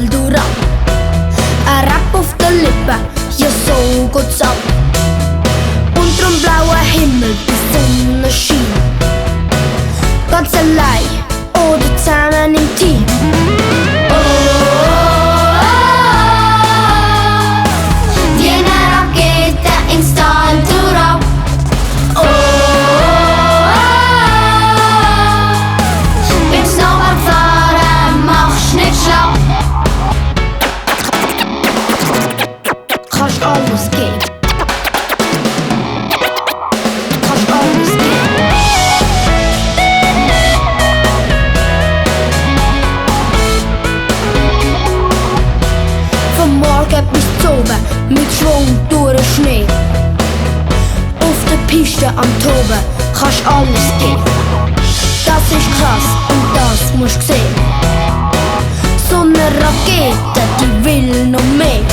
Tal durchab. Ein Rap auf der Lippe, ja so geht's ab. Unterm blauen Himmel die Sonne scheint. Ganz allein oder zusammen im Team. Wie eine Rakete ins Tal durchab. Beim Snowboardfahren machst nicht schlapp. Kannst alles geben. Kannst alles geben. Vom Morgen bis zum Oben mit Schwung durch den Schnee. Auf der Piste am Toben kannst alles geben. Das ist krass und das musst du sehen. So eine Rakete, die will noch mehr.